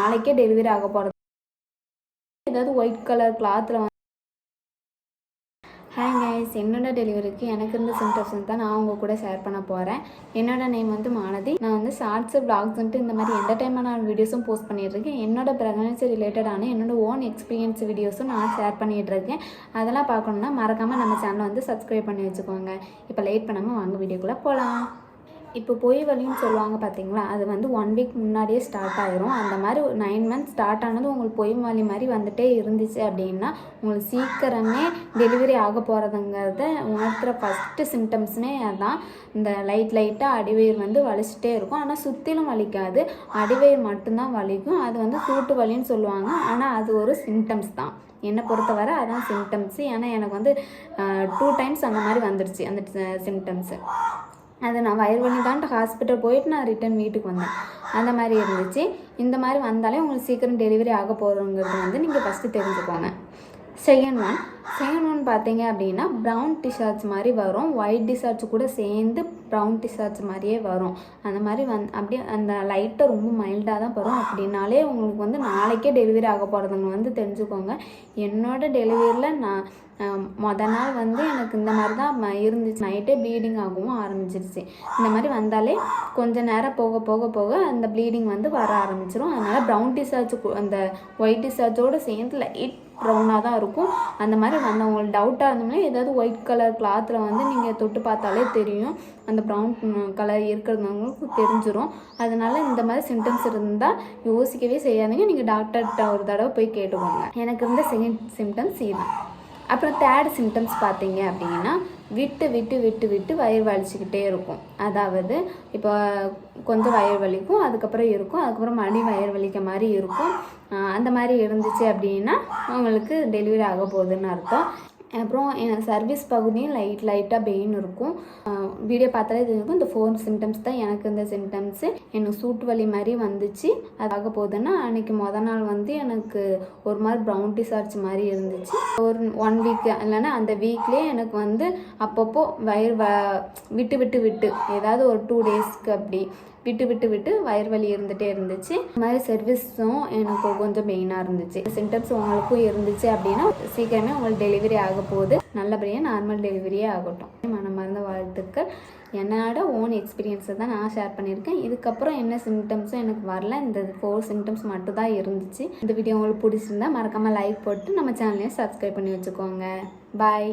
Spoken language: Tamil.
நாளைக்கே டெலிவரி ஆக போகிறது. ஏதாவது ஒயிட் கலர் கிளாத்தில் ஹாய் கைஸ், என்னோட டெலிவரிக்கு எனக்கு இருந்த சிம்டம்ஸ் தான் நான் உங்கள் கூட ஷேர் பண்ண போகிறேன். என்னோட நேம் வந்து மானதி. நான் வந்து ஷார்ட்ஸு வ்ளாக்ஸ்ன்ட்டு இந்த மாதிரி என்டர்டைன்மெண்டான வீடியோஸும் போஸ்ட் பண்ணிகிட்ருக்கேன். என்னோட ப்ரெக்னன்சி ரிலேட்டடான என்னோட ஓன் எக்ஸ்பீரியன்ஸ் வீடியோஸும் நான் ஷேர் பண்ணிகிட்ருக்கேன். அதெல்லாம் பார்க்கணுன்னா மறக்காமல் நம்ம சேனலை வந்து சப்ஸ்கிரைப் பண்ணி வச்சுக்கோங்க. இப்போ லேட் பண்ணாமல் வாங்க வீடியோக்குள்ளே போகலாம். இப்போ பொய் வலின்னு சொல்லுவாங்க பார்த்தீங்களா, அது வந்து 1 வீக் முன்னாடியே ஸ்டார்ட் ஆகிரும். அந்த மாதிரி 9 மந்த்ஸ் ஸ்டார்ட் ஆனது உங்களுக்கு பொய் வலி மாதிரி வந்துகிட்டே இருந்துச்சு அப்படின்னா உங்களுக்கு சீக்கிரமே டெலிவரி ஆக போகிறதுங்கிறத உணர்த்துகிற ஃபஸ்ட்டு சிம்டம்ஸ்னே அதுதான். இந்த லைட்டாக அடிவயிறு வந்து வலிச்சிட்டே இருக்கும். ஆனால் சுற்றிலும் வலிக்காது, அடிவயிறு மட்டும்தான் வலிக்கும். அது வந்து சூட்டு வலின்னு சொல்லுவாங்க. ஆனால் அது ஒரு சிம்டம்ஸ் தான். என்னை பொறுத்தவரை அதான் சிம்டம்ஸு. ஏன்னா எனக்கு வந்து 2 டைம்ஸ் அந்த மாதிரி வந்துடுச்சு அந்த சிம்டம்ஸு. அது நான் வயிறு வலி தான்ட்டு ஹாஸ்பிட்டல் போயிட்டு நான் ரிட்டன் வீட்டுக்கு வந்தேன். அந்த மாதிரி இருந்துச்சு. இந்த மாதிரி வந்தாலே உங்களுக்கு சீக்கிரம் டெலிவரி ஆக போகிறோங்கிறது வந்து நீங்கள் ஃபஸ்ட்டு தெரிஞ்சுக்கோங்க. செகண்ட் ஒன் பார்த்தீங்க அப்படின்னா ப்ரௌன் டிஷார்ட்ஸ் மாதிரி வரும். ஒயிட் டிஷார்ட்ஸ் கூட சேர்ந்து ப்ரௌன் டிஷார்ட்ஸ் மாதிரியே வரும். அந்த மாதிரி அப்படியே அந்த லைட்டாக ரொம்ப மைல்டாக தான் வரும். அப்படின்னாலே உங்களுக்கு வந்து நாளைக்கே டெலிவரி ஆக போகிறதுங்க வந்து தெரிஞ்சுக்கோங்க. என்னோடய டெலிவரியில் நான் மொதல் நாள் வந்து எனக்கு இந்த மாதிரி தான் இருந்துச்சு. நைட்டே ப்ளீடிங் ஆகவும் ஆரம்பிச்சிருச்சு. இந்த மாதிரி வந்தாலே கொஞ்சம் நேரம் போக அந்த ப்ளீடிங் வந்து வர ஆரம்பிச்சிடும். அதனால் ப்ரௌன் டிஷார்ட்ஸு அந்த ஒயிட் டிஷார்ட்ஸோடு சேர்ந்து லைட் ப்ரௌனாக தான் இருக்கும். அந்த மாதிரி வந்து உங்களுக்கு டவுட்டாக இருந்தோம்னா ஏதாவது ஒயிட் கலர் கிளாத்தில் வந்து நீங்கள் தொட்டு பார்த்தாலே தெரியும். அந்த ப்ரௌன் கலர் இருக்கிறவங்களுக்கு தெரிஞ்சிடும். அதனால் இந்த மாதிரி சிம்டம்ஸ் இருந்தால் யோசிக்கவே செய்யாதீங்க. நீங்கள் டாக்டர்கிட்ட ஒரு தடவை போய் கேட்டுக்கோங்க. எனக்கு இருந்த செகண்ட் சிம்டம்ஸ் இதுதான். அப்புறம் தேர்ட் சிம்டம்ஸ் பார்த்தீங்க அப்படின்னா விட்டு வயிறு வலிச்சுக்கிட்டே இருக்கும். அதாவது இப்போ கொஞ்சம் வயிறு வலிக்கும், அதுக்கப்புறம் இருக்கும், அதுக்கப்புறம் மறுபடியும் வயிறு வலிக்க மாதிரி இருக்கும். அந்த மாதிரி இருந்துச்சு அப்படின்னா உங்களுக்கு டெலிவரி ஆக போகுதுன்னு அர்த்தம். அப்புறம் எனக்கு சர்வீஸ் பகுதியும் லைட்டாக பெயின் இருக்கும். வீடியோ பார்த்தாலே தெரிஞ்சுக்கும். இந்த 4 சிம்டம்ஸ் தான் எனக்கு இந்த சிம்டம்ஸு. எனக்கு சூட்டு வலி மாதிரி வந்துச்சு. அது ஆக போகுதுன்னா அன்றைக்கி மொதல் நாள் வந்து எனக்கு ஒரு மாதிரி ப்ரௌன் டிஷார்ட்ஸ் மாதிரி இருந்துச்சு. ஒரு 1 வீக் இல்லைன்னா அந்த வீக்லேயே எனக்கு வந்து அப்பப்போ வயிறு விட்டு ஏதாவது ஒரு 2 டேஸ்க்கு அப்படி விட்டு வயிறு வலி இருந்துகிட்டே இருந்துச்சு. இந்த மாதிரி சர்வீஸும் எனக்கு கொஞ்சம் மெயினாக இருந்துச்சு. சிம்டம்ஸ் உங்களுக்கும் இருந்துச்சு அப்படின்னா சீக்கிரமே உங்களுக்கு டெலிவரி ஆக போகுது. நல்லபடியாக நார்மல் டெலிவரியே ஆகட்டும். மனமார்ந்த வாழ்த்துக்கள். என்னோட ஓன் எக்ஸ்பீரியன்ஸை தான் நான் ஷேர் பண்ணியிருக்கேன். இதுக்கப்புறம் என்ன சிம்டம்ஸும் எனக்கு வரல. இந்த 4 சிம்டம்ஸ் மட்டும் தான் இருந்துச்சு. இந்த வீடியோ உங்களுக்கு பிடிச்சிருந்தா மறக்காமல் லைக் போட்டு நம்ம சேனலையும் சப்ஸ்கிரைப் பண்ணி வச்சுக்கோங்க. பாய்.